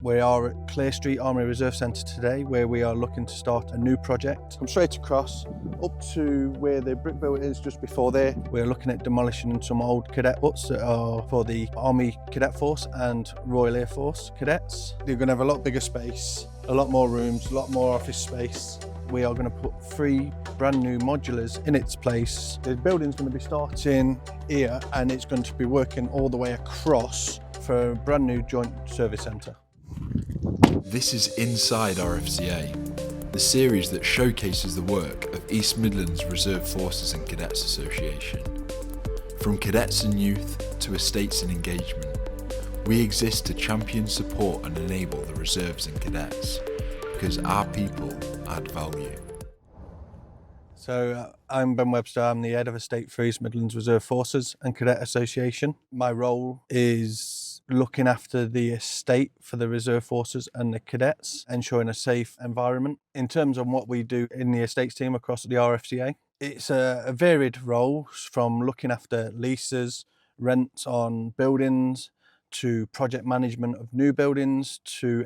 We are at Clare Street Army Reserve Centre today, where we are looking to start a new project. Come straight across up to where the brick build is just before there. We're looking at demolishing some old cadet huts that are for the Army Cadet Force and Royal Air Force cadets. They're going to have a lot bigger space, a lot more rooms, a lot more office space. We are going to put 3 brand new modulars in its place. The building's going to be starting here and it's going to be working all the way across for a brand new joint service centre. This is Inside RFCA, the series that showcases the work of East Midlands Reserve Forces and Cadets Association. From Cadets and Youth to Estates and Engagement, we exist to champion, support and enable the Reserves and Cadets, because our people add value. So I'm Ben Webster, I'm the head of estate for East Midlands Reserve Forces and Cadet Association. My role is looking after the estate for the Reserve Forces and the cadets, ensuring a safe environment. In terms of what we do in the estates team across the RFCA, it's a varied role, from looking after leases, rents on buildings, to project management of new buildings, to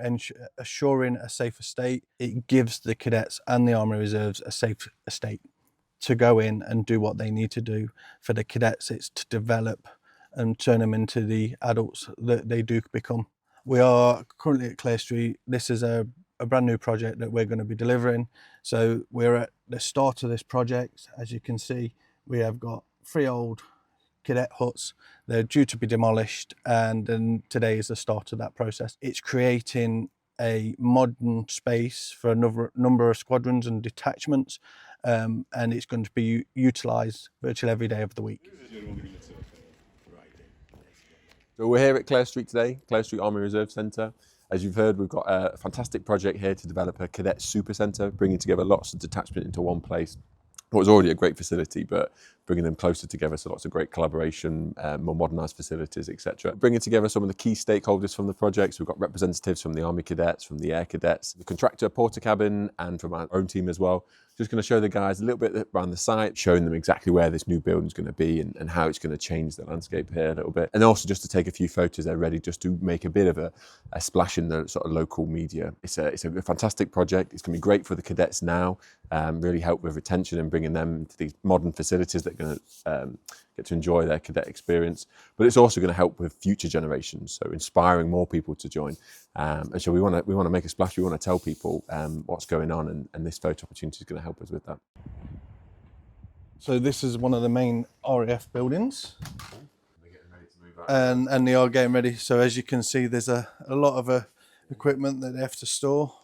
assuring a safe estate. It gives the cadets and the Army Reserves a safe estate to go in and do what they need to do. For the cadets, it's to develop and turn them into the adults that they do become. We are currently at Clare Street. This is a brand new project that we're going to be delivering. So we're at the start of this project. As you can see, we have got 3 old cadet huts. They're due to be demolished, and then today is the start of that process. It's creating a modern space for a number of squadrons and detachments, and it's going to be utilised virtually every day of the week. So we're here at Clare Street today, Clare Street Army Reserve Centre. As you've heard, we've got a fantastic project here to develop a cadet super centre, bringing together lots of detachment into one place. What was already a great facility, but bringing them closer together, so lots of great collaboration, more modernised facilities, etc. Bringing together some of the key stakeholders from the project. So we've got representatives from the Army Cadets, from the Air Cadets, the contractor Portakabin, and from our own team as well. Just going to show the guys a little bit around the site, showing them exactly where this new building is going to be and how it's going to change the landscape here a little bit. And also just to take a few photos there ready, just to make a bit of a splash in the sort of local media. It's a fantastic project. It's going to be great for the cadets now, really help with retention and bringing them into these modern facilities that are going to get to enjoy their cadet experience. But it's also going to help with future generations, so inspiring more people to join. And so we want to make a splash. We want to tell people what's going on, and this photo opportunity is going to help us with that. So this is one of the main RAF buildings. They're getting ready to move out. And they are getting ready. So as you can see, there's a lot of equipment that they have to store.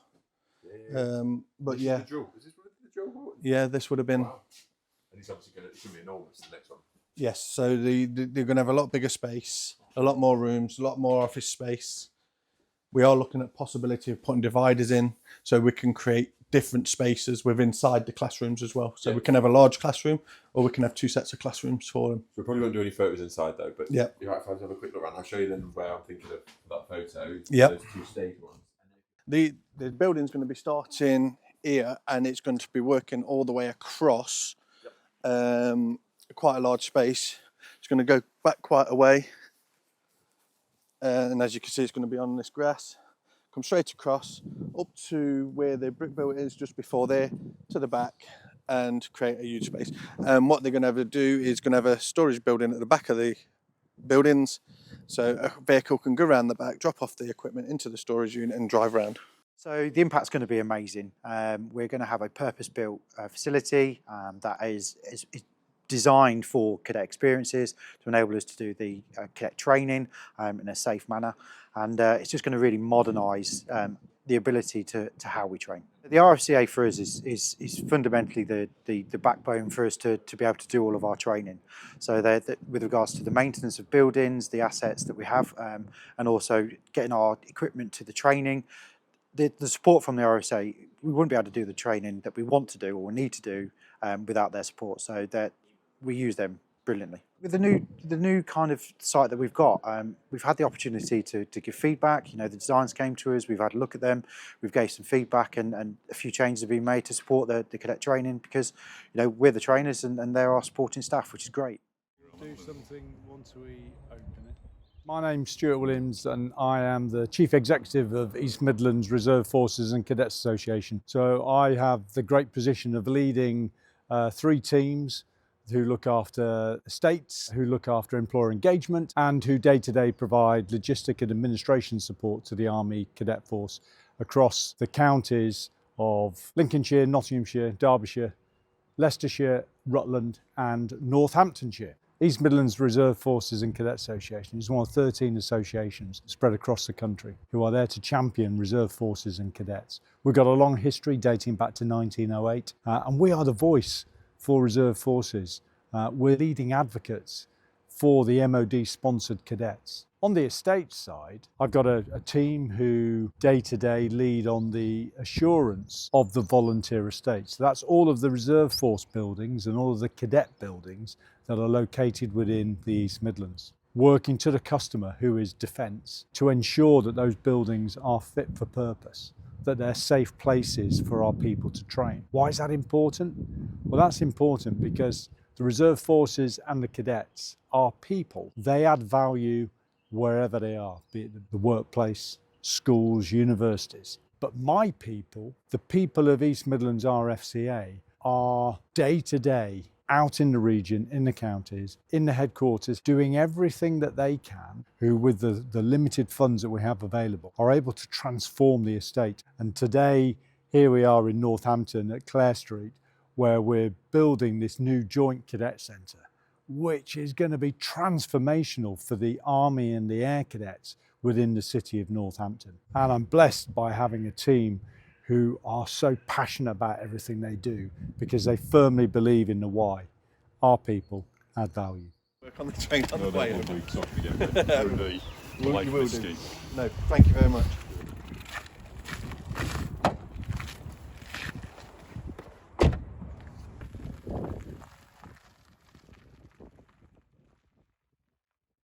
But This yeah, is the drill. Is this the drill hall? yeah, this would have been. Wow. And it's obviously going to be enormous, the next one. Yes, so they're going to have a lot bigger space, a lot more rooms, a lot more office space. We are looking at possibility of putting dividers in, so we can create different spaces inside the classrooms as well. So we can have a large classroom, or we can have 2 sets of classrooms for them. So we probably won't do any photos inside though, but yeah, you're right, if I have a quick look around, I'll show you then where I'm thinking of that photo. Yeah. Those 2 stage ones. the building's going to be starting here, and it's going to be working all the way across. Quite a large space. It's going to go back quite a way, and as you can see, it's going to be on this grass. Come straight across up to where the brick build is just before there, to the back, and create a huge space. What they're going to have to do is going to have a storage building at the back of the buildings, so a vehicle can go around the back, drop off the equipment into the storage unit and drive around. So the impact's going to be amazing. We're going to have a purpose-built facility that is designed for cadet experiences to enable us to do the cadet training in a safe manner, and it's just going to really modernise the ability to how we train. The RFCA for us is fundamentally the backbone for us to be able to do all of our training. So with regards to the maintenance of buildings, the assets that we have, and also getting our equipment to the training, the support from the RSA, we wouldn't be able to do the training that we want to do or need to do without their support. So that we use them brilliantly. With the new kind of site that we've got, we've had the opportunity to give feedback. You know, the designs came to us, we've had a look at them, we've gave some feedback, and a few changes have been made to support the cadet training, because you know we're the trainers and they're our supporting staff, which is great. Do something once we open it. My name's Stuart Williams and I am the Chief Executive of East Midlands Reserve Forces and Cadets Association. So I have the great position of leading 3 teams who look after estates, who look after employer engagement, and who day-to-day provide logistic and administration support to the Army Cadet Force across the counties of Lincolnshire, Nottinghamshire, Derbyshire, Leicestershire, Rutland and Northamptonshire. East Midlands Reserve Forces and Cadets Association is one of 13 associations spread across the country who are there to champion reserve forces and cadets. We've got a long history dating back to 1908 and we are the voice for reserve forces. We're leading advocates for the MOD sponsored cadets. On the estate side, I've got a team who day-to-day lead on the assurance of the volunteer estates. So that's all of the reserve force buildings and all of the cadet buildings that are located within the East Midlands, working to the customer, who is Defence, to ensure that those buildings are fit for purpose, that they're safe places for our people to train. Why is that important? Well, that's important because the reserve forces and the cadets are people. They add value wherever they are, be it the workplace, schools, universities. But my people, the people of East Midlands RFCA, are day-to-day out in the region, in the counties, in the headquarters, doing everything that they can, who with the limited funds that we have available, are able to transform the estate. And today, here we are in Northampton at Clare Street, where we're building this new joint cadet centre, which is going to be transformational for the Army and the Air Cadets within the city of Northampton. And I'm blessed by having a team who are so passionate about everything they do because they firmly believe in the why. Our people add value. Work on the train on the way. Through the life You will do. scheme. No, thank you very much.